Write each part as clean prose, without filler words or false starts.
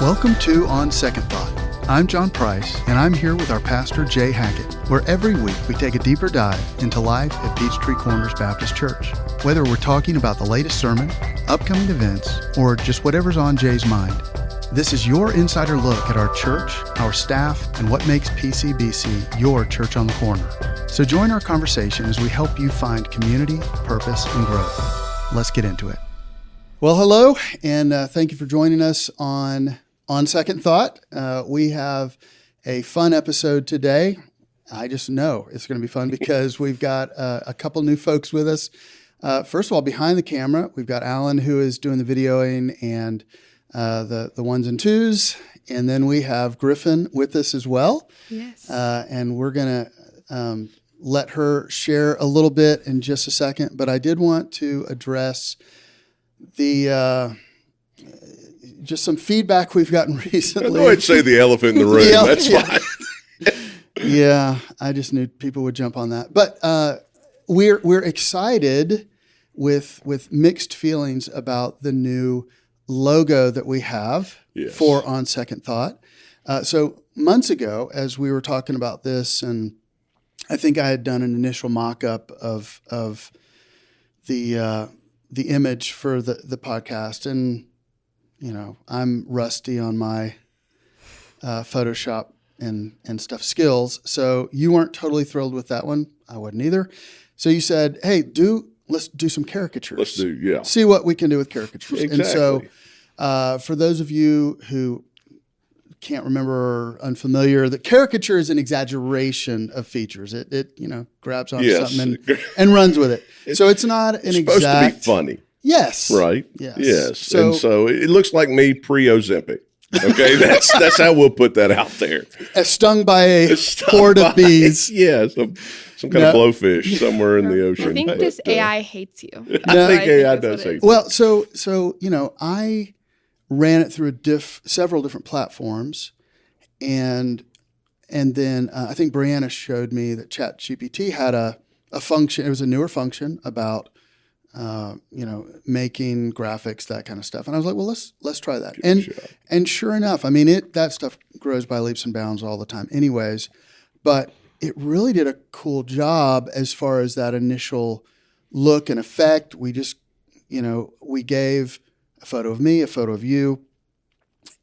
Welcome to On Second Thought. I'm John Price, and I'm here with our pastor, Jay Hackett, where every week we take a deeper dive into life at Peachtree Corners Baptist Church. Whether we're talking about the latest sermon, upcoming events, or just whatever's on Jay's mind, this is your insider look at our church, our staff, and what makes PCBC your church on the corner. So join our conversation as we help you find community, purpose, and growth. Let's get into it. Well, hello, and thank you for joining us on Second Thought. We have a fun episode today. I just know it's going to be fun because we've got a couple new folks with us. First of all, behind the camera, we've got Alan, who is doing the videoing and the ones and twos. And then we have Griffin with us as well. Yes. And we're going to let her share a little bit in just a second. But I did want to address the just some feedback we've gotten recently. Go ahead and say the elephant in the room. That's fine. Yeah, I just knew people would jump on that. But we're excited with mixed feelings about the new logo that we have for On Second Thought. So months ago, as we were talking about this, and I think I had done an initial mock-up of the image for the podcast, and you know, I'm rusty on my Photoshop and stuff skills. So you weren't totally thrilled with that one. I wasn't either. So you said, "Hey, let's do some caricatures. Let's do, see what we can do with caricatures." Exactly. And so, for those of you who can't remember or unfamiliar, the caricature is an exaggeration of features. It grabs onto something and runs with it. So it's not an exact. It's supposed to be funny. Yes. Right? Yes. So it looks like me pre-Ozempic. Okay, that's how we'll put that out there. Stung by a horde of bees. Yeah, some kind of blowfish somewhere in the ocean. I think this AI hates you. I think AI does hate you. Well, so I ran it through several different platforms, and then I think Brianna showed me that ChatGPT had a function. It was a newer function about making graphics, that kind of stuff. And I was like, well, let's try that. And sure enough, I mean, that stuff grows by leaps and bounds all the time anyways, but it really did a cool job as far as that initial look and effect. We just, we gave a photo of me, a photo of you,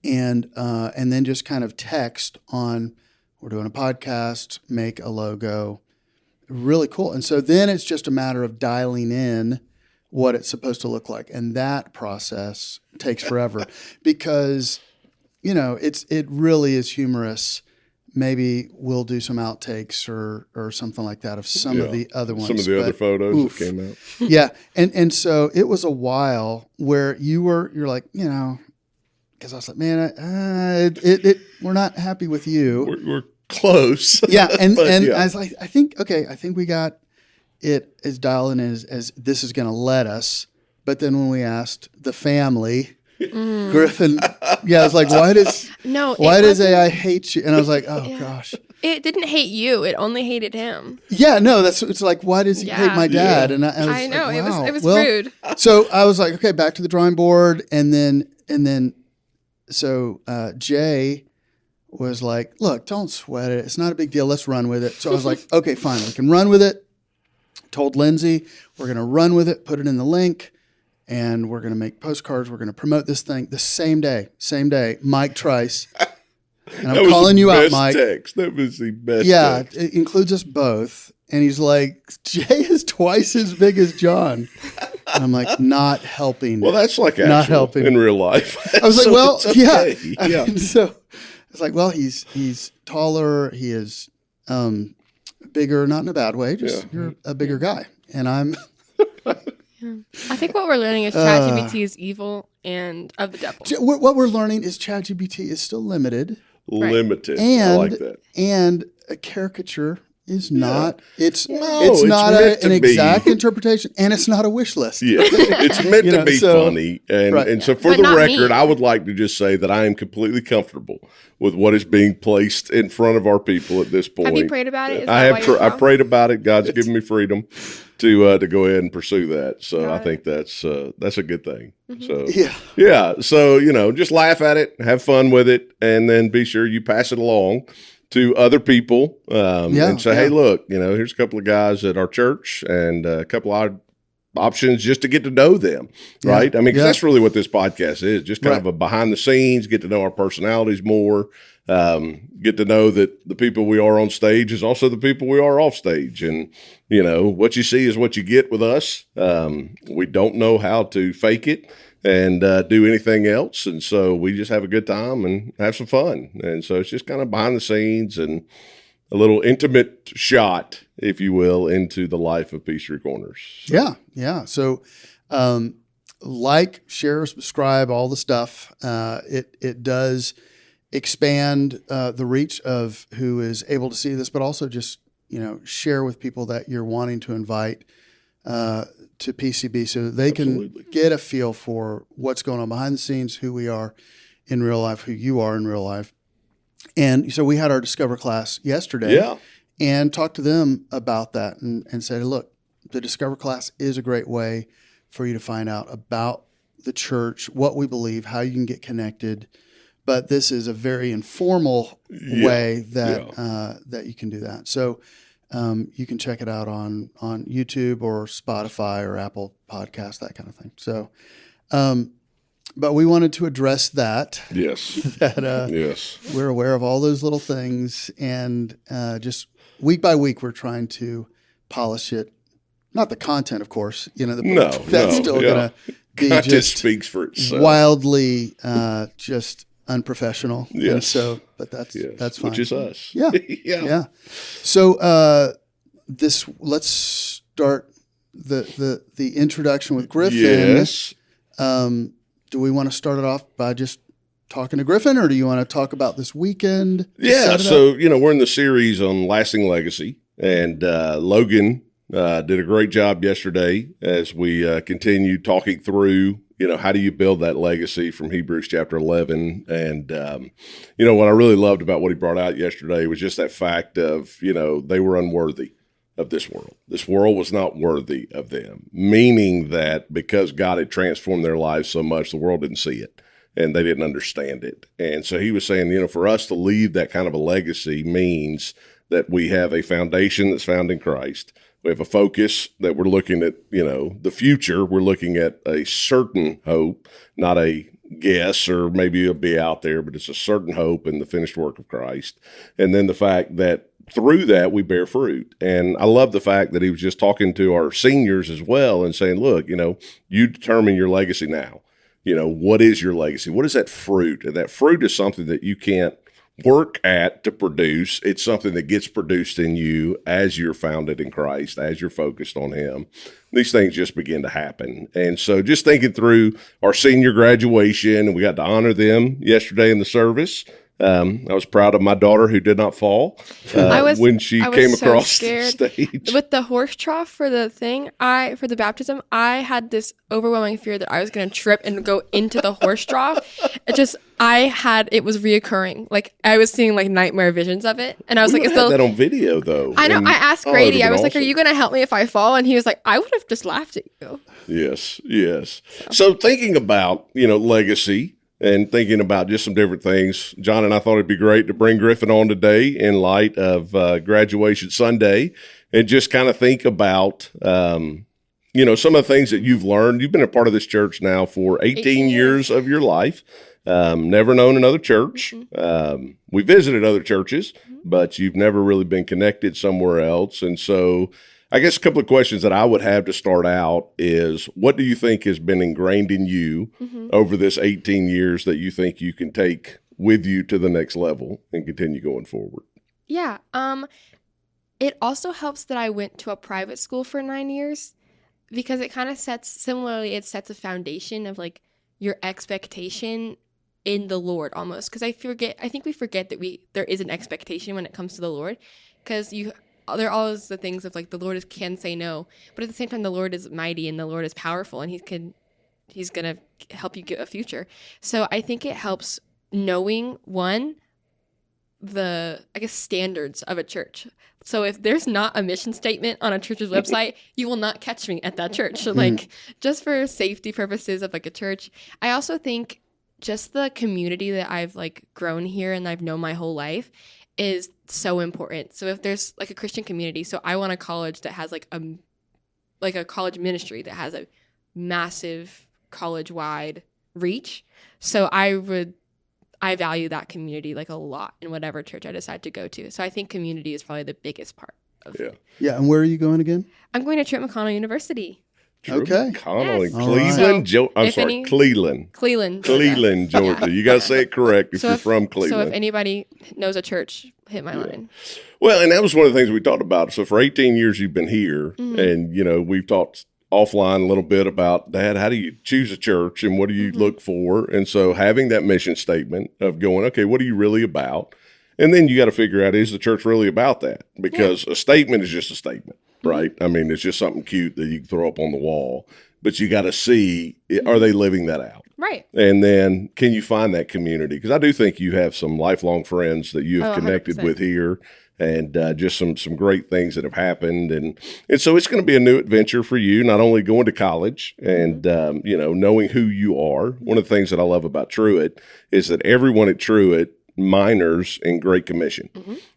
and then just kind of text on, we're doing a podcast, make a logo. Really cool. And so then it's just a matter of dialing in what it's supposed to look like. And that process takes forever because, it really is humorous. Maybe we'll do some outtakes or something like that of some of the other ones. Some of the other photos that came out. Yeah. And so it was a while where you're like, because I was like, man, we're not happy with you. We're close. Yeah. And I was like, I think we got it as dialed in as this is going to let us. But then when we asked the family, Griffin, I was like, why does AI hate you? And I was like, oh gosh. It didn't hate you. It only hated him. Yeah, no, it's like, why does he hate my dad? Yeah. And I know, like, wow. it was rude. So I was like, okay, back to the drawing board. And then Jay was like, look, don't sweat it. It's not a big deal. Let's run with it. So I was like, okay, fine. We can run with it. Told Lindsay, we're going to run with it, put it in the link, and we're going to make postcards. We're going to promote this thing the same day. Mike Trice. And I'm calling you out, Mike. That was the best text. It includes us both. And he's like, Jay is twice as big as John. And I'm like, not helping. Well, that's like not helping in real life. I was like, so well, okay. Yeah. So it's like, well, he's taller. He is bigger, not in a bad way. Just you're a bigger guy, and I'm. I think what we're learning is ChatGPT is evil and of the devil. What we're learning is ChatGPT is still limited. Limited. And, I like that. And a caricature, is not. It's it's not meant an to be. exact interpretation, and it's not a wish list. Yeah, it's meant to be funny, and so for But the not record, me. I would like to just say that I am completely comfortable with what is being placed in front of our people at this point. Have you prayed about it? Is I that why have. you're I wrong? prayed about it. God's given me freedom to go ahead and pursue that. So Got I think that's a good thing. So Yeah. yeah. So just laugh at it, have fun with it, and then be sure you pass it along to other people and say, hey, look, here's a couple of guys at our church and a couple of options just to get to know them, right? I mean, 'cause that's really what this podcast is, just kind of a behind the scenes, get to know our personalities more, get to know that the people we are on stage is also the people we are off stage. And, what you see is what you get with us. We don't know how to fake it and do anything else. And so we just have a good time and have some fun. And so it's just kind of behind the scenes and a little intimate shot, if you will, into the life of Peachtree Corners. So. Yeah. So, share, subscribe, all the stuff. It does expand the reach of who is able to see this, but also just share with people that you're wanting to invite to PCB so that they can get a feel for what's going on behind the scenes, who we are in real life, who you are in real life. And so we had our Discover class yesterday and talked to them about that and said, look, the Discover class is a great way for you to find out about the church, what we believe, how you can get connected. But this is a very informal way that you can do that. So you can check it out on YouTube or Spotify or Apple Podcasts, that kind of thing. So, but we wanted to address that. Yes. Yes. We're aware of all those little things, and just week by week, we're trying to polish it. Not the content, of course. That's still going to be content just speaks for itself. Wildly just unprofessional. Yes. And so, but that's fine. Which is us. Yeah. Yeah. So let's start the introduction with Griffin. Yes. Do we want to start it off by just talking to Griffin, or do you want to talk about this weekend? Yeah. So, we're in the series on lasting legacy, and Logan did a great job yesterday as we continue talking through, how do you build that legacy from Hebrews chapter 11. And, what I really loved about what he brought out yesterday was just that fact of, they were unworthy of this world. This world was not worthy of them, meaning that because God had transformed their lives so much, the world didn't see it and they didn't understand it. And so he was saying, for us to leave that kind of a legacy means that we have a foundation that's found in Christ. We have a focus that we're looking at, the future. We're looking at a certain hope, not a guess or maybe it'll be out there, but it's a certain hope in the finished work of Christ. And then the fact that through that, we bear fruit. And I love the fact that he was just talking to our seniors as well and saying, look, you determine your legacy now. What is your legacy? What is that fruit? And that fruit is something that you can't work at to produce. It's something that gets produced in you as you're founded in Christ, as you're focused on him. These things just begin to happen. And so just thinking through our senior graduation, and we got to honor them yesterday in the service. I was proud of my daughter who did not fall when she came across the stage. With the horse trough for the thing, for the baptism, I had this overwhelming fear that I was going to trip and go into the horse trough. It was reoccurring. Like I was seeing like nightmare visions of it. And I was that on video though. I know. I asked Grady, I was like, are you going to help me if I fall? And he was like, I would have just laughed at you. Yes. So thinking about, legacy, and thinking about just some different things, John and I thought it'd be great to bring Griffin on today in light of graduation Sunday and just kind of think about, some of the things that you've learned. You've been a part of this church now for 18 years of your life, never known another church. Mm-hmm. We visited other churches, but you've never really been connected somewhere else. And so I guess a couple of questions that I would have to start out is, what do you think has been ingrained in you over this 18 years that you think you can take with you to the next level and continue going forward? Yeah. It also helps that I went to a private school for 9 years because it kind of sets a foundation of like your expectation in the Lord almost. Because I think we forget that there is an expectation when it comes to the Lord, because you there are always the things of like the Lord can say no, but at the same time the Lord is mighty and the Lord is powerful and he's gonna help you get a future. So I think it helps knowing the standards of a church. So if there's not a mission statement on a church's website, you will not catch me at that church. Like just for safety purposes of like a church. I also think just the community that I've like grown here and I've known my whole life is so important. So if there's like a Christian community, so I want a college that has like a college ministry that has a massive college-wide reach. So I value that community like a lot in whatever church I decide to go to. So I think community is probably the biggest part of it. Yeah, and where are you going again? I'm going to Trent McConnell University. Okay. Connelly, Yes. Cleveland, Cleveland. Cleveland, Georgia. You got to say it correct if So you're if- from Cleveland. So if anybody knows a church, hit my line. Well, and that was one of the things we talked about. So for 18 years you've been here, and we've talked offline a little bit about, Dad, how do you choose a church and what do you look for? And so having that mission statement of going, okay, what are you really about? And then you got to figure out, is the church really about that? Because a statement is just a statement, right? I mean, it's just something cute that you can throw up on the wall, but you got to see, are they living that out? Right. And then can you find that community? Because I do think you have some lifelong friends that you have connected 100%. with here, and just some great things that have happened. And so it's going to be a new adventure for you, not only going to college and, knowing who you are. One of the things that I love about Truett is that everyone at Truett minors in Great Commission.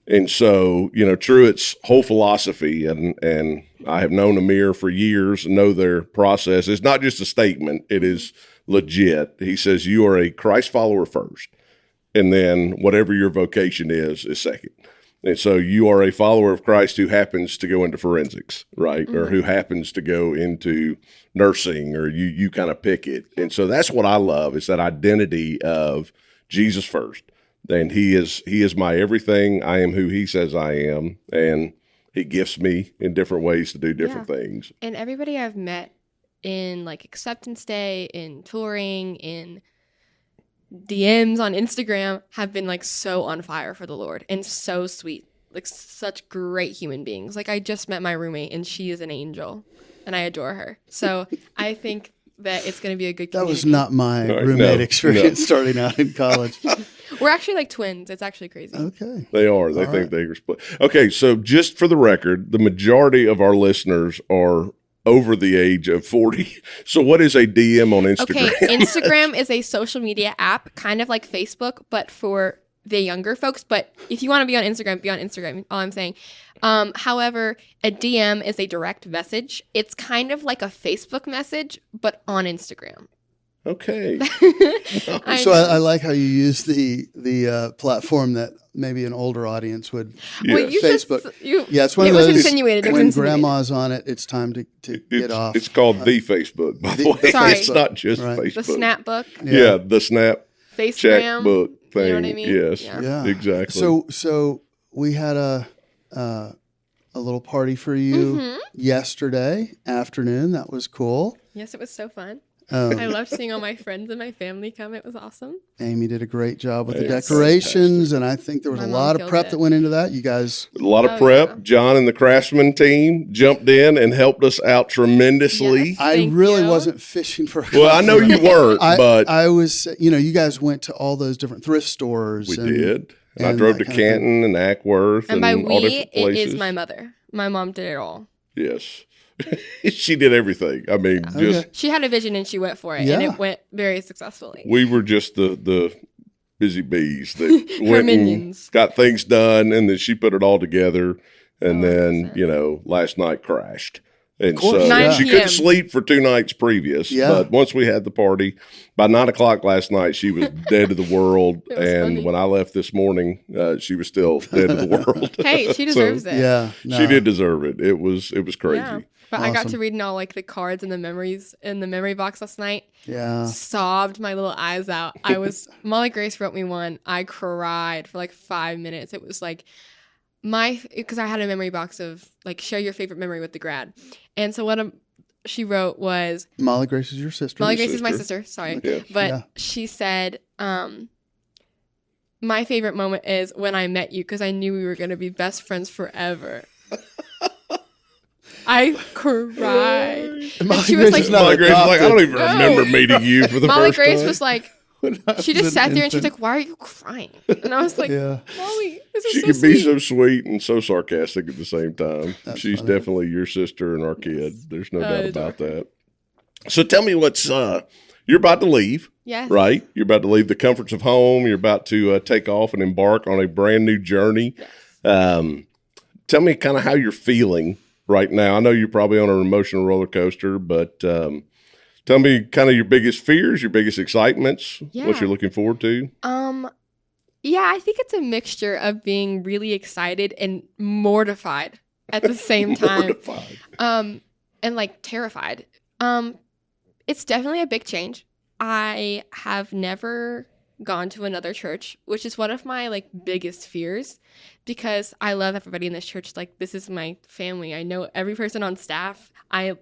And so, Truett's whole philosophy, and I have known Amir for years and know their process. It's not just a statement. It is legit. He says, you are a Christ follower first, and then whatever your vocation is second. And so you are a follower of Christ who happens to go into forensics, right? Or who happens to go into nursing, or you kind of pick it. And so that's what I love, is that identity of Jesus first. And he is my everything. I am who he says I am. And he gifts me in different ways to do different things. And everybody I've met in like acceptance day, in touring, in DMs on Instagram have been like so on fire for the Lord and so sweet, like such great human beings. Like I just met my roommate and she is an angel and I adore her. So I think that it's going to be a good community. That was not my roommate experience starting out in college. We're actually like twins. It's actually crazy. Okay. They are. They think they are split. Okay, so just for the record, the majority of our listeners are over the age of 40. So what is a DM on Instagram? Okay, Instagram is a social media app, kind of like Facebook, but for the younger folks. But if you want to be on Instagram, all I'm saying. However, a DM is a direct message. It's kind of like a Facebook message, but on Instagram. Okay. So I like how you use the platform that maybe an older audience would. Yeah. Well, you Facebook. Just, It's one it of was those. insinuated. It was When insinuated. grandma's on it, it's time to get off. It's called the Facebook, by the way. Sorry. It's not just Right. Facebook. The Snapbook, Yeah, the Snap Facegram. checkbook thing. You know what I mean? Yes. Yeah. Exactly. So we had a little party for you yesterday afternoon. That was cool. Yes, it was so fun. I Um, loved seeing all my friends and my family come. It was awesome. Amy did a great job with the Yes. decorations, and I think there was My a mom lot of killed prep it. that went into that. You guys, a lot of Oh, prep. yeah. John and the Craftsman team jumped in and helped us out tremendously. Yes. I Thank really you. wasn't fishing for. a Well, I know you compliment. weren't, but I was. You guys went to all those different thrift stores. we and, did. And I and drove that to kind of thing. Canton and Ackworth And by all we, different it places. is my mother. My mom did it all. Yes. She did everything. I mean, just She had a vision and she went for it, and Yeah. it went very successfully. we were just the busy bees that Her went and minions. got things done, and then she put it all together, and then 100%. last night crashed, and course, so 9 she p.m. couldn't sleep for 2 nights previous. Yeah. But once we had the party, by 9:00 last night, she was dead to the world, It was and funny. when I left this morning, she was still dead to the world. Hey, she deserves it. Yeah, She no. did deserve it. It was crazy. Yeah. But I got Awesome. to reading all like the cards and the memories in the memory box last night. Yeah, Sobbed my little eyes out. Molly Grace wrote me one. I cried for like 5 minutes. It was like because I had a memory box of like share your favorite memory with the grad. And so what she wrote was, Molly Grace is your sister. Molly Grace is my sister, sorry. Yes. But Yeah. she said, my favorite moment is when I met you because I knew we were going to be best friends forever. I cried. And Molly she was Grace like, is not Molly Grace is like, I don't even No. remember meeting you for the Molly first Grace time. was like, When I she was just an sat there and she's infant. like, why are you crying? And I was like, Yeah. Molly, this is She so can sweet. be so sweet and so sarcastic at the same time. That's She's funny. definitely your sister and our kid. There's no I doubt adore about that. So tell me what's you're about to leave, Yes. right? You're about to leave the comforts of home. You're about to take off and embark on a brand new journey. Tell me kind of how you're feeling right now. I know you're probably on an emotional roller coaster, but tell me kind of your biggest fears, your biggest excitements, what Yeah. you're looking forward to. Yeah, I think it's a mixture of being really excited and mortified at the same time. Mortified. And like terrified. It's definitely a big change. I have never gone to another church, which is one of my like biggest fears, because I love everybody in this church. Like, this is my family. I know every person on staff. I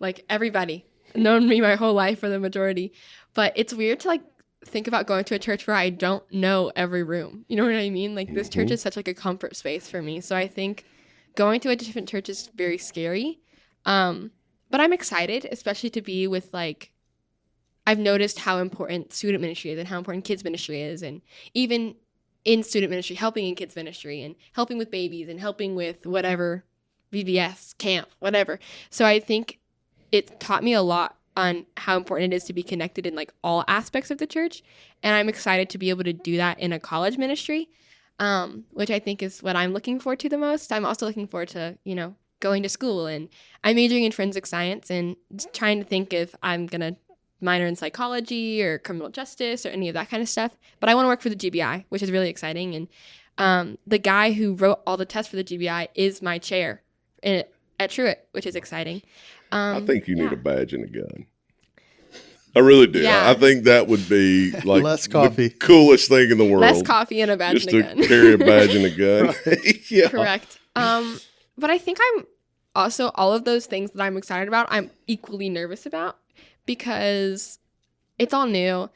like everybody. Known me my whole life for the majority. But it's weird to like think about going to a church where I don't know every room. You know what I mean? Like, this church is such like a comfort space for me. So I think going to a different church is very scary. But I'm excited, especially to be with like, I've noticed how important student ministry is and how important kids ministry is. And even in student ministry, helping in kids ministry and helping with babies and helping with whatever, VBS, camp, whatever. So I think it taught me a lot on how important it is to be connected in like all aspects of the church. And I'm excited to be able to do that in a college ministry, which I think is what I'm looking forward to the most. I'm also looking forward to, going to school, and I'm majoring in forensic science and trying to think if I'm going to minor in psychology or criminal justice or any of that kind of stuff. But I want to work for the GBI, which is really exciting. And the guy who wrote all the tests for the GBI is my chair at Truett, which is exciting. I think you need a badge and a gun. I really do. Yeah. I think that would be like Less coffee. the coolest thing in the world. Less coffee and a badge just and a to gun. carry a badge and a gun. Yeah. Correct. But I think I'm also, all of those things that I'm excited about, I'm equally nervous about, because it's all new.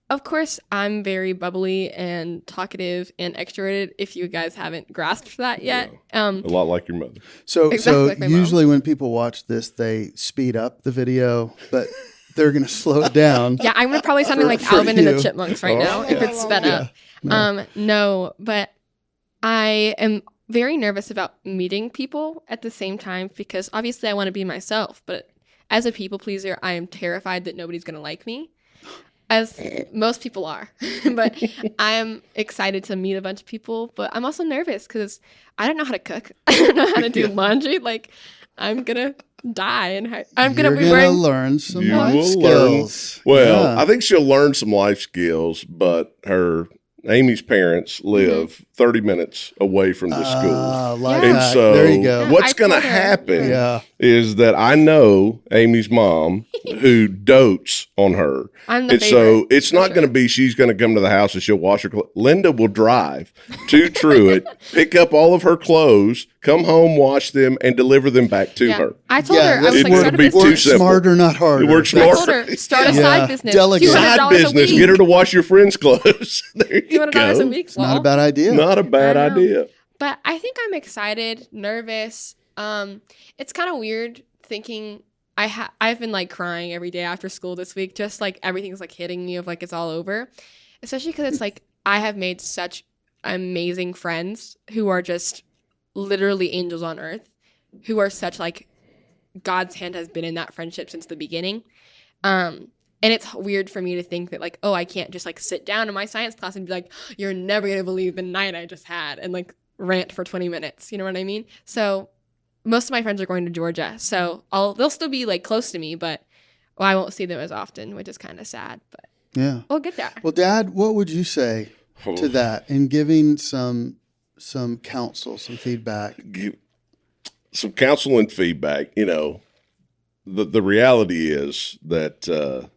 Of course, I'm very bubbly and talkative and extroverted, if you guys haven't grasped that yet. A lot like your mother. So, Exactly like my mom. usually when people watch this, they speed up the video, but they're going to slow it down. Yeah, I'm probably sounding like for Alvin and you. the Chipmunks right now if it's sped up. No, but I am very nervous about meeting people at the same time, because obviously I want to be myself, but as a people pleaser, I am terrified that nobody's going to like me, as most people are. But I'm excited to meet a bunch of people, but I'm also nervous because I don't know how to cook. I don't know how to do laundry. Like, I'm going to die, and I'm going to be You're wearing... learn some You life will skills. Well, Yeah. I think she'll learn some life skills, but Amy's parents live 30 minutes away from the school. Life Yeah. And hack. so There you go. what's I going to told her. happen Yeah. is that I know Amy's mom who dotes on her. I'm the And favorite. so it's for not sure. going to be she's going to come to the house and she'll wash her clothes. Linda will drive to Truett, pick up all of her clothes, come home, wash them, and deliver them back to her. I told her, I was it like, wouldn't start a be business. too Work simple. smarter, not harder. It works I more. told her, start a Yeah. side business. Delegate. Side $200 business. a week. Get her to wash your friends' clothes. There you $200 a go. week. It's not a bad idea. Not a bad I know. idea. But I think I'm excited, nervous. It's kind of weird thinking I've been like crying every day after school this week. Just like everything's like hitting me of like it's all over. Especially because it's like I have made such amazing friends who are just literally angels on earth, who are such like God's hand has been in that friendship since the beginning. And it's weird for me to think that like, oh, I can't just like sit down in my science class and be like, you're never going to believe the night I just had, and like rant for 20 minutes. You know what I mean? So most of my friends are going to Georgia. So they'll still be like close to me, but I won't see them as often, which is kind of sad, but Yeah. we'll get there. Well, Dad, what would you say to that in giving some counsel, some feedback? Give some counsel and feedback. You know, the reality is that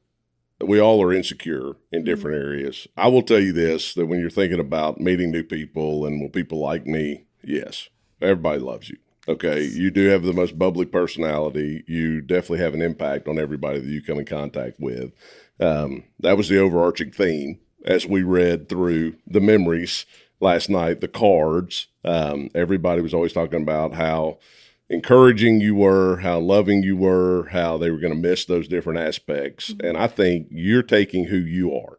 we all are insecure in different areas. I will tell you this, that when you're thinking about meeting new people and will people like me, yes, everybody loves you. Okay, you do have the most bubbly personality. You definitely have an impact on everybody that you come in contact with. That was the overarching theme as we read through the memories last night, the cards, everybody was always talking about how encouraging you were, how loving you were, how they were going to miss those different aspects. And I think you're taking who you are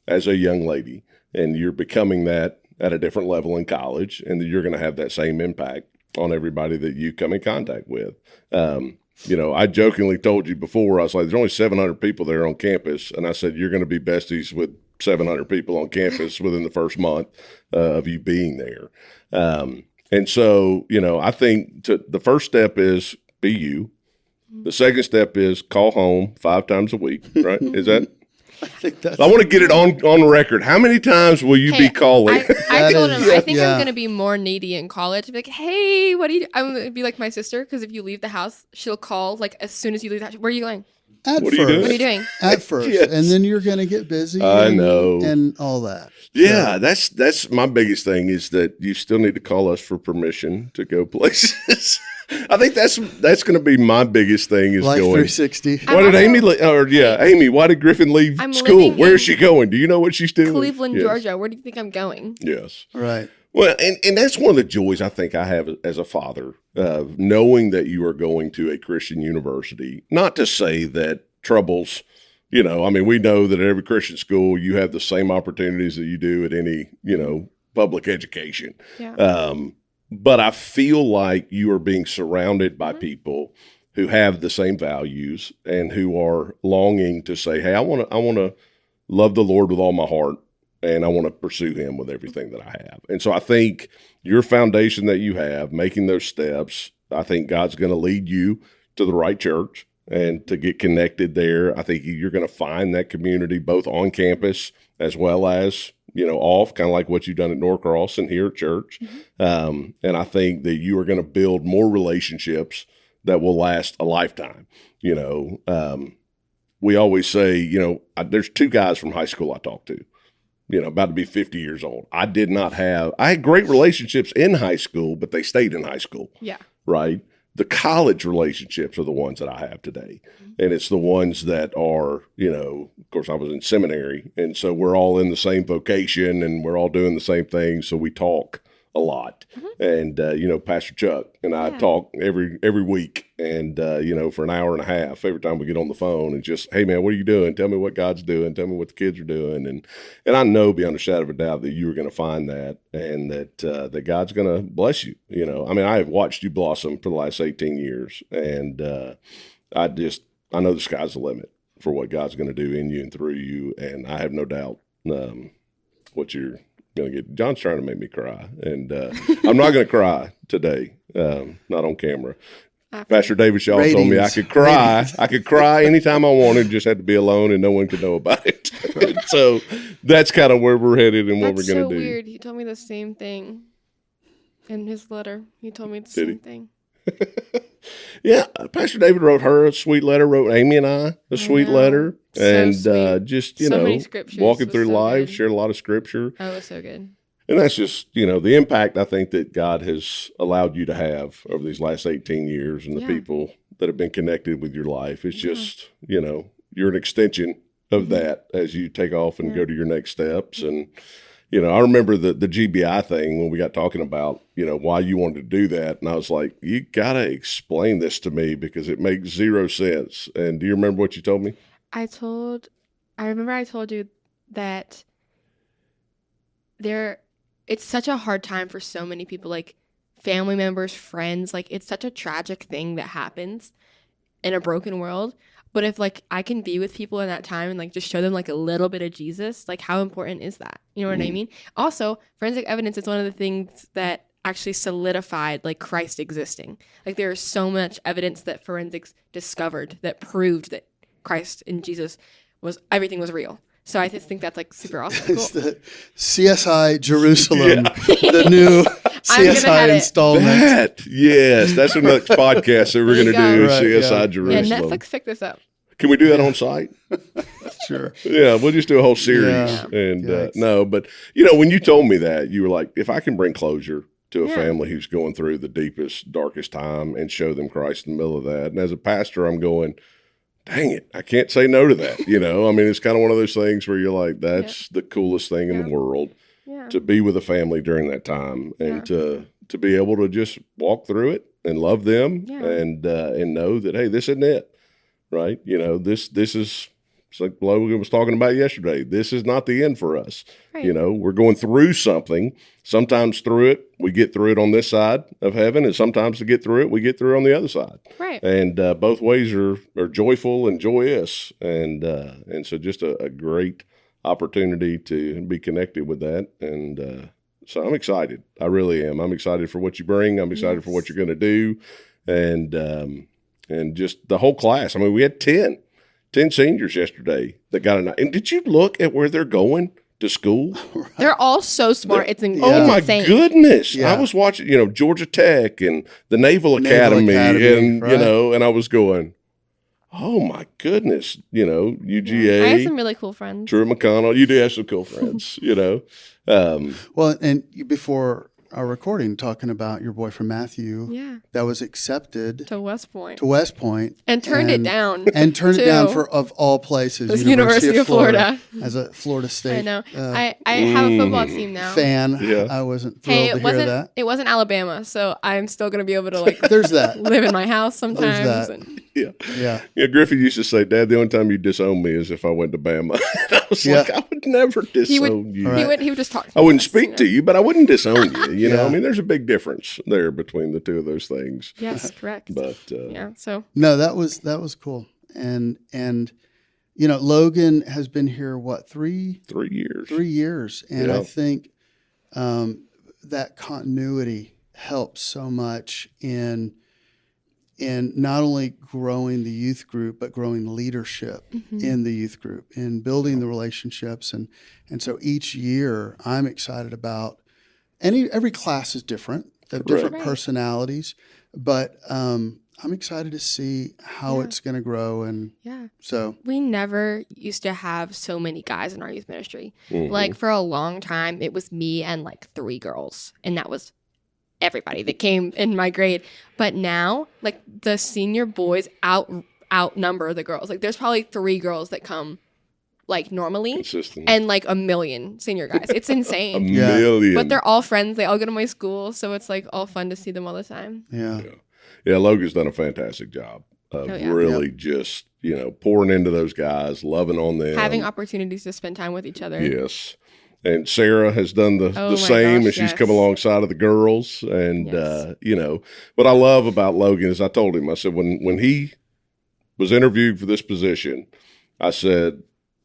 as a young lady, and you're becoming that at a different level in college, and you're going to have that same impact on everybody that you come in contact with. I jokingly told you before, I was like, there's only 700 people there on campus. And I said, you're going to be besties with 700 people on campus within the first month of you being there. And so, I think the first step is be you. The second step is call home 5 times a week, right? Is that? I want to get it on record. How many times will you be calling? I told him, I think I'm going to be more needy in college. Be like, hey, what do you do? I'm going to be like my sister, because if you leave the house, she'll call like as soon as you leave the house. Where are you going? What are you doing? At first. Yes. And then you're going to get busy. I know. And all that. Yeah, that's my biggest thing, is that you still need to call us for permission to go places. I think that's going to be my biggest thing, is Life going 360. Why did Amy, why did Griffin leave school? Where is she going? Do you know what she's doing? Cleveland, Yes. Georgia. Where do you think I'm going? Yes. Right. Well, and that's one of the joys I think I have as a father, knowing that you are going to a Christian university. Not to say that troubles, we know that at every Christian school you have the same opportunities that you do at any, public education. Yeah. But I feel like you are being surrounded by people who have the same values and who are longing to say, hey, I want to love the Lord with all my heart, and I want to pursue him with everything that I have. And so I think your foundation that you have, making those steps, I think God's going to lead you to the right church and to get connected there. I think you're going to find that community both on campus as well as, off, kind of like what you've done at Norcross and here at church. And I think that you are going to build more relationships that will last a lifetime. We always say, there's 2 guys from high school I talked to, about to be 50 years old. I had great relationships in high school, but they stayed in high school. Yeah. Right. The college relationships are the ones that I have today. And it's the ones that are, of course I was in seminary, and so we're all in the same vocation and we're all doing the same thing. So we talk a lot. And, Pastor Chuck and I talk every week, and, for an hour and a half, every time we get on the phone, and just, hey man, what are you doing? Tell me what God's doing. Tell me what the kids are doing. And I know beyond a shadow of a doubt that you are going to find that, and that God's going to bless you. I have watched you blossom for the last 18 years, and, I know the sky's the limit for what God's going to do in you and through you. And I have no doubt, what you're going to get. John's trying to make me cry, and I'm not going to cry today, not on camera. Pastor David Shaw told me I could cry. I could cry anytime I wanted, just had to be alone and no one could know about it. So that's kind of where we're headed and what we're going to do. That's so weird. He told me the same thing in his letter. He told me the same thing. Yeah, Pastor David wrote her a sweet letter, wrote Amy and I a sweet letter, so and just, walking through life, shared a lot of scripture. Oh, it was so good. And that's just, the impact I think that God has allowed you to have over these last 18 years, and the people that have been connected with your life. It's just, you're an extension of that as you take off and go to your next steps. And, I remember the GBI thing when we got talking about, why you wanted to do that. And I was like, you got to explain this to me because it makes zero sense. And do you remember what you told me? I remember I told you that it's such a hard time for so many people, like family members, friends. Like, it's such a tragic thing that happens in a broken world. But if I can be with people in that time and just show them a little bit of Jesus, how important is that? You know what I mean? Also, forensic evidence is one of the things that actually solidified Christ existing. There is so much evidence that forensics discovered that proved that Christ and Jesus everything was real. So I just think that's super awesome. Cool. It's the CSI Jerusalem, the new CSI installment. Yes, that's the next podcast that we're going to do, Right, CSI Jerusalem. Yeah, Netflix pick this up. Can we do that on site? Sure. Yeah, we'll just do a whole series. Yeah. And no, but when you told me that, you were like, if I can bring closure to a family who's going through the deepest, darkest time and show them Christ in the middle of that. And as a pastor, I'm going, dang it, I can't say no to that. It's kind of one of those things where you're like, that's the coolest thing in the world. Yeah. to be with a family during that time and to be able to just walk through it and love them and know that, hey, this isn't it, right? This is, it's like Logan was talking about yesterday. This is not the end for us. Right. We're going through something. Sometimes through it, we get through it on this side of heaven, and sometimes to get through it, we get through it on the other side. Right. And both ways are joyful and joyous, and so just a great opportunity to be connected with that. And so I'm excited. I really am. I'm excited for what you bring. I'm excited for what you're going to do, and just the whole class. I mean, we had 10 seniors yesterday that got a. And did you look at where they're going to school? They're all so smart. It's insane. Oh my goodness! Yeah. I was watching, Georgia Tech and the Naval Academy, and right. And I was going, oh my goodness, UGA. I have some really cool friends. Drew McConnell, you do have some cool friends, Well, and before our recording, talking about your boyfriend Matthew, that was accepted to West Point, and turned it down, for of all places, University of Florida, as a Florida State. I know. I have a football team now. Fan. Yeah. I wasn't thrilled to hear that. It wasn't Alabama, so I'm still going to be able to There's that. live in my house sometimes. There's that. Yeah. Griffin used to say, "Dad, the only time you disown me is if I went to Bama." I was like, I would never disown you. He would just talk. I wouldn't speak to you, but I wouldn't disown you. I mean, there's a big difference there between the two of those things. Yes, correct. But so no, that was cool, and Logan has been here 3 years. 3 years, and I think that continuity helps so much in not only growing the youth group, but growing leadership in the youth group and building the relationships. And so each year I'm excited about every class is different. They have different personalities, but I'm excited to see how it's going to grow. And so we never used to have so many guys in our youth ministry. Like for a long time, it was me and 3 girls, and that was everybody that came in my grade. But now, the senior boys outnumber the girls. There's probably 3 girls that come normally, and a million senior guys. It's insane. A million. But they're all friends. They all go to my school, so it's all fun to see them all the time. Yeah. Logan's done a fantastic job of really just pouring into those guys, loving on them, having opportunities to spend time with each other. Yes. And Sarah has done the same, and she's come alongside of the girls. And, what I love about Logan is I told him, I said, when he was interviewed for this position, I said,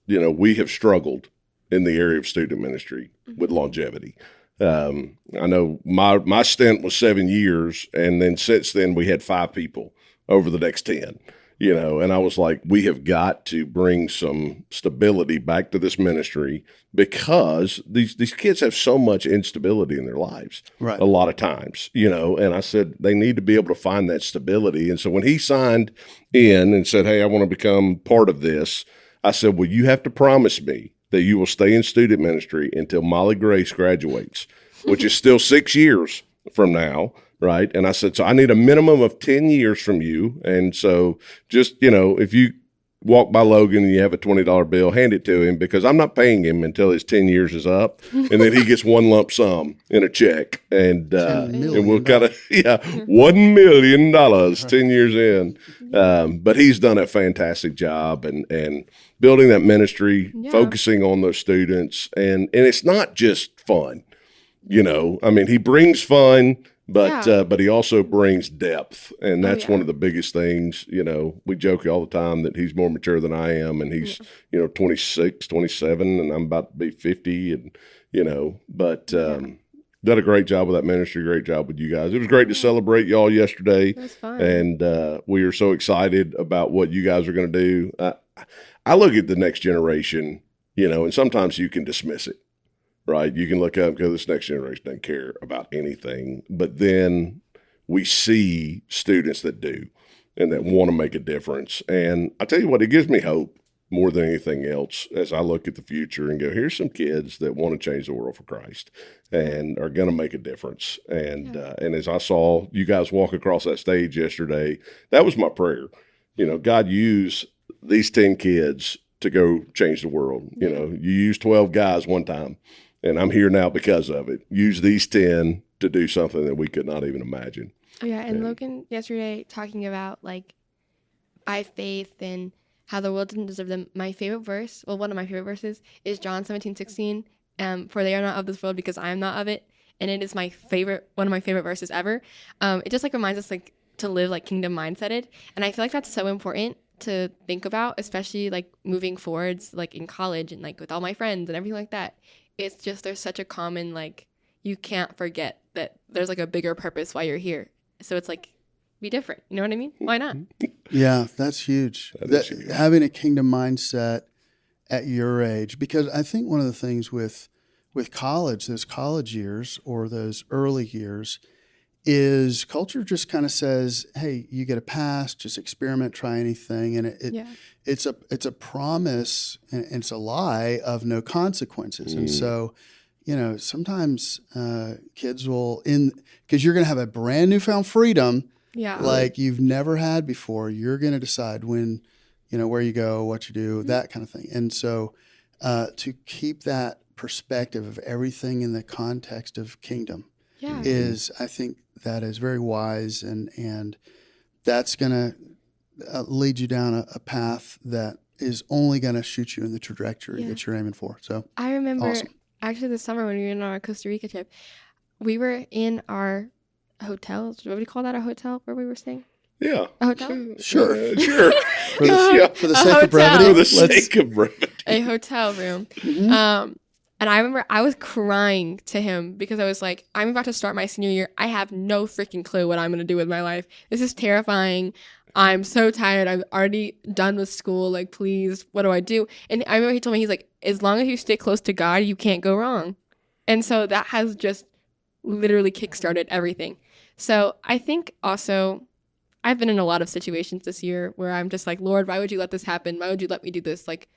we have struggled in the area of student ministry with longevity. I know my stint was 7 years, and then since then we had 5 people over the next 10. And I was like, we have got to bring some stability back to this ministry because these kids have so much instability in their lives a lot of times, and I said, they need to be able to find that stability. And so when he signed in and said, hey, I want to become part of this, I said, well, you have to promise me that you will stay in student ministry until Molly Grace graduates, which is still 6 years from now. Right. And I said, so I need a minimum of 10 years from you. And so just, if you walk by Logan and you have a $20 bill, hand it to him, because I'm not paying him until his 10 years is up. And then he gets one lump sum in a check. And we'll kind of, $1 million 10 years in. But he's done a fantastic job and building that ministry, focusing on those students. And it's not just fun. I mean, he brings fun. But he also brings depth, and that's one of the biggest things. We joke all the time that he's more mature than I am, and he's 26, 27, and I'm about to be 50, and but done a great job with that ministry, great job with you guys. It was great to celebrate y'all yesterday. It was fun. And we are so excited about what you guys are going to do. I look at the next generation, and sometimes you can dismiss it. Right. You can look up and go, this next generation doesn't care about anything. But then we see students that do and that want to make a difference. And I tell you what, it gives me hope more than anything else as I look at the future and go, here's some kids that want to change the world for Christ and are going to make a difference. And as I saw you guys walk across that stage yesterday, that was my prayer. God, use these 10 kids to go change the world. You used 12 guys one time. and I'm here now because of it. Use these 10 to do something that we could not even imagine. Oh, yeah, and Logan yesterday talking about, like, I have faith and how the world didn't deserve them. My favorite verse, well, one of my favorite verses is John 17:16. For they are not of this world because I am not of it. And it is one of my favorite verses ever. It just, like, reminds us, like, to live, like, kingdom mindseted. And I feel like that's so important to think about, especially, like, moving forwards, like, in college and, like, with all my friends and everything like that. It's just, there's such a common, like, you can't forget that there's, like, a bigger purpose why you're here. So it's, like, be different. You know what I mean? Why not? Yeah, that's huge. Having a kingdom mindset at your age, because I think one of the things with college, those college years or those early years, is culture just kind of says, hey, you get a pass, just experiment, try anything. And it's a promise and it's a lie of no consequences. And so, sometimes kids will, because you're going to have a brand newfound freedom like you've never had before. You're going to decide when, where you go, what you do, that kind of thing. And so to keep that perspective of everything in the context of kingdom is, I think that is very wise, and that's going to lead you down a path that is only going to shoot you in the trajectory that you're aiming for. So I remember awesome. Actually this summer when we were in our Costa Rica trip, we were in our hotel. What do we call that? A hotel where we were staying? Yeah. A hotel? Sure. Sure. For the sake of brevity. For the sake of brevity. A hotel room. Mm-hmm. And I remember I was crying to him because I was like, I'm about to start my senior year. I have no freaking clue what I'm going to do with my life. This is terrifying. I'm so tired. I'm already done with school. Like, please, what do I do? And I remember he told me, he's like, as long as you stay close to God, you can't go wrong. And so that has just literally kickstarted everything. So I think also I've been in a lot of situations this year where I'm just like, Lord, why would you let this happen? Why would you let me do this? Like,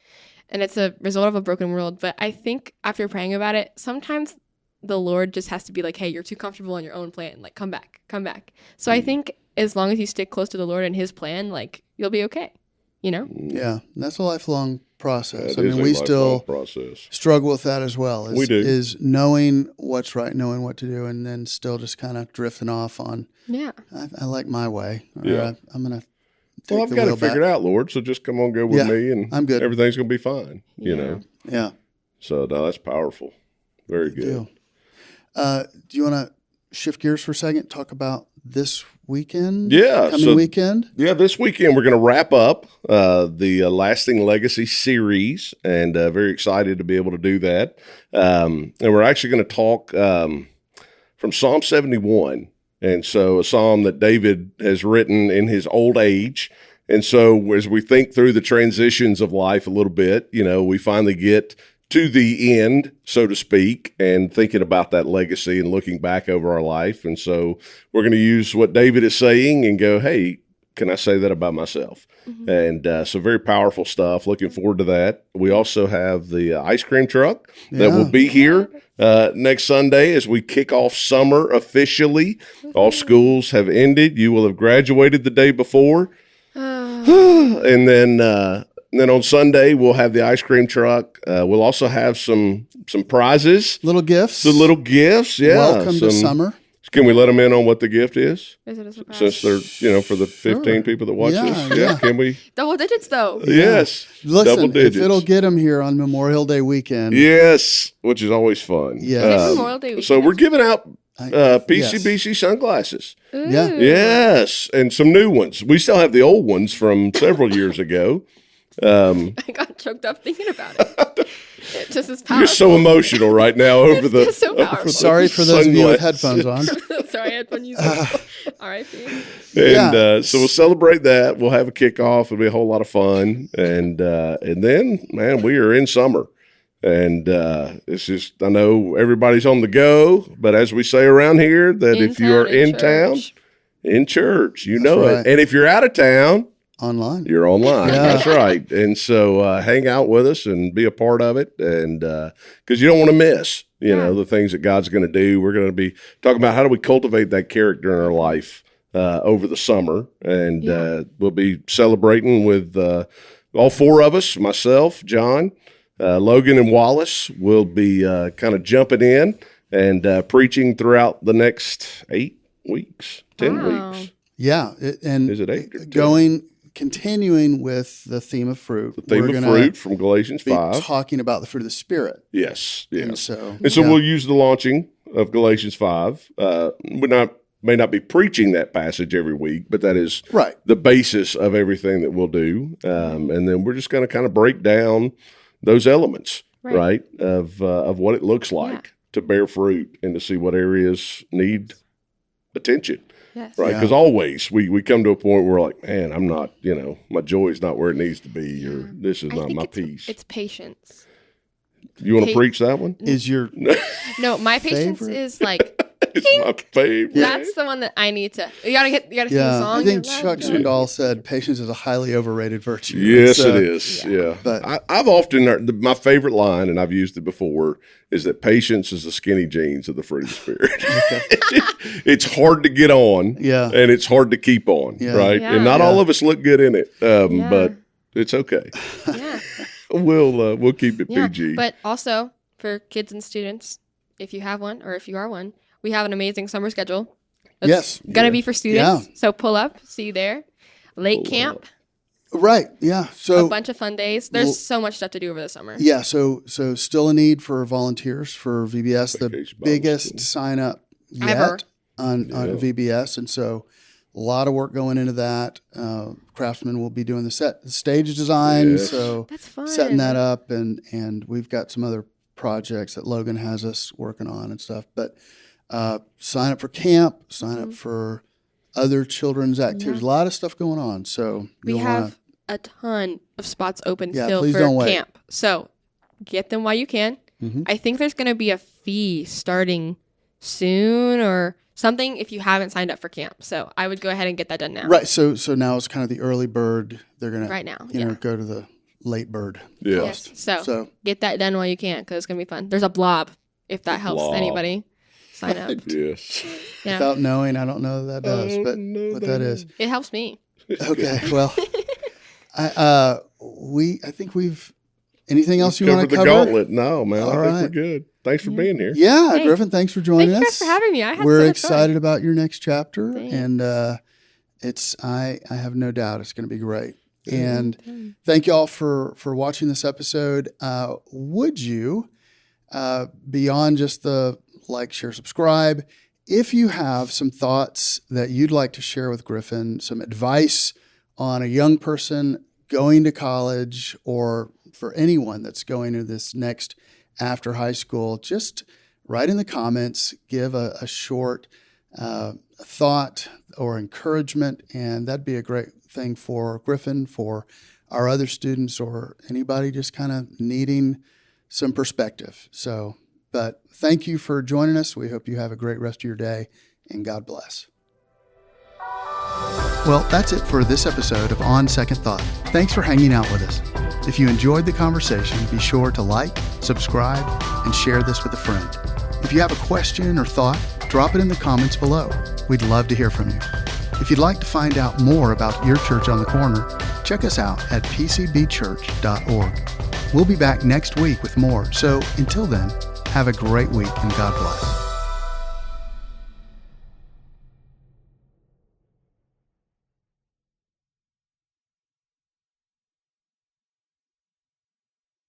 and it's a result of a broken world. But I think after praying about it, sometimes the Lord just has to be like, hey, you're too comfortable in your own plan. Like, come back. So I think as long as you stick close to the Lord and his plan, like, you'll be okay, Yeah, that's a lifelong process. That is we still process. struggle with that as well. We do. Is knowing what's right, knowing what to do, and then still just kind of drifting off on, I like my way. I'm going to take I've the got wheel it figured back. out, Lord, so just come on, go with me, and I'm good. Everything's going to be fine, Yeah. So no, that's powerful. Very good. Deal. Do you want to shift gears for a second, talk about this weekend? Coming weekend? Yeah, this weekend we're going to wrap up the Lasting Legacy series, and very excited to be able to do that. And we're actually going to talk from Psalm 71. And so a psalm that David has written in his old age. And so as we think through the transitions of life a little bit, we finally get to the end, so to speak, and thinking about that legacy and looking back over our life. And so we're going to use what David is saying and go, hey, can I say that about myself? Mm-hmm. And so very powerful stuff. Looking forward to that. We also have the ice cream truck that will be here next Sunday as we kick off summer officially. All schools have ended. You will have graduated the day before. And then on Sunday, we'll have the ice cream truck. We'll also have some prizes. Little gifts. The little gifts, yeah. Welcome to summer. Can we let them in on what the gift is? Is it a surprise? Since they're, for the 15 people that watch this. Yeah. Can we? Double digits, though. Yes. Listen, double digits. if it'll get them here on Memorial Day weekend. Yes, which is always fun. Yeah. Memorial Day weekend. So we're giving out PCBC yes. sunglasses. Ooh. Yeah. Yes, and some new ones. We still have the old ones from several years ago. I got choked up thinking about it. It just is powerful. You're so emotional right now over the. It's so powerful. Sorry for those of you with headphones on. Sorry, headphone users. R.I.P. And so we'll celebrate that. We'll have a kickoff. It'll be a whole lot of fun. And then, man, we are in summer. And it's just, I know everybody's on the go, but as we say around here, that if you are in town, in church, you know it. And if you're out of town, online. You're online. Yeah. That's right. And so hang out with us and be a part of it. And because you don't want to miss, the things that God's going to do. We're going to be talking about how do we cultivate that character in our life over the summer. And we'll be celebrating with all four of us, myself, John, Logan and Wallace will be kind of jumping in and preaching throughout the next 8 weeks, 10 Wow. weeks. Yeah, and Is it 8 or 10? Continuing with the theme of fruit. The theme we're of gonna fruit from Galatians be 5. talking about the fruit of the Spirit. Yes, yes. And so, And so yeah. we'll use the launching of Galatians 5. May not be preaching that passage every week, but that is Right. the basis of everything that we'll do. And then we're just going to kind of break down those elements, right, of what it looks like to bear fruit and to see what areas need attention. Yes. Right, Yeah. because always we come to a point where we're like, man, I'm not, my joy is not where it needs to be, or this is I not think my peace. It's patience. You want to preach that one? Is your No, my patience Favorite? is like It's my favorite. that's the one that I need to. You gotta sing the yeah? song. I think you love Chuck it. Swindoll said patience is a highly overrated virtue. Yes, So- it is. Yeah. But- I've often heard my favorite line, and I've used it before, is that patience is the skinny jeans of the fruit of the Spirit. It's hard to get on, Yeah. and it's hard to keep on, Yeah. right? Yeah. And not Yeah. all of us look good in it, Yeah. but it's okay. Yeah. We'll keep it Yeah. PG. But also for kids and students, if you have one or if you are one, we have an amazing summer schedule. It's Yes. gonna be for students. Yeah. So pull up, see you there. Lake camp, Right. Yeah. a So bunch of fun days. There's Well- so much stuff to do over the summer. yeah. So still a need for volunteers for VBS. The Vacation Bible biggest School. sign up yet Ever. on Yeah. VBS, and so a lot of work going into that. Craftsman will be doing the stage design. Yes. So That's fun. setting that up, and we've got some other projects that Logan has us working on and stuff. But sign up for camp, sign up for other children's activities. A lot of stuff going on. So We you'll have wanna- a ton of spots open Yeah, still please for don't wait. camp. So get them while you can. Mhm. I think there's going to be a fee starting soon or something if you haven't signed up for camp. So I would go ahead and get that done now. right. So now it's kind of the early bird. They're gonna Right now, go to the late bird. yeah. Yes. So, So get that done while you can because it's going to be fun. There's a blob if that helps Blob. anybody sign up. Yes. Yeah. without knowing, I don't know that does, but what that is. It helps me. Okay. Well, I think we've. Anything else you want Covered to the cover? gauntlet. No, man. All I think right. we're good. Thanks for being here. Yeah, Hey, Griffin, thanks for joining Thank you us. guys for having me. I had We're so much excited fun. about your next chapter, Thanks. and I have no doubt it's going to be great. And thank you all for watching this episode. Would you, beyond just the like, share, subscribe, if you have some thoughts that you'd like to share with Griffin, some advice on a young person going to college or for anyone that's going to this next after high school, just write in the comments, give a short thought or encouragement, and that'd be a great thing for Griffin, for our other students, or anybody just kind of needing some perspective. So, but thank you for joining us. We hope you have a great rest of your day, and God bless. Well, that's it for this episode of On Second Thought. Thanks for hanging out with us. If you enjoyed the conversation, be sure to like, subscribe, and share this with a friend. If you have a question or thought, drop it in the comments below. We'd love to hear from you. If you'd like to find out more about your church on the corner, check us out at pcbchurch.org. We'll be back next week with more. So until then, have a great week and God bless.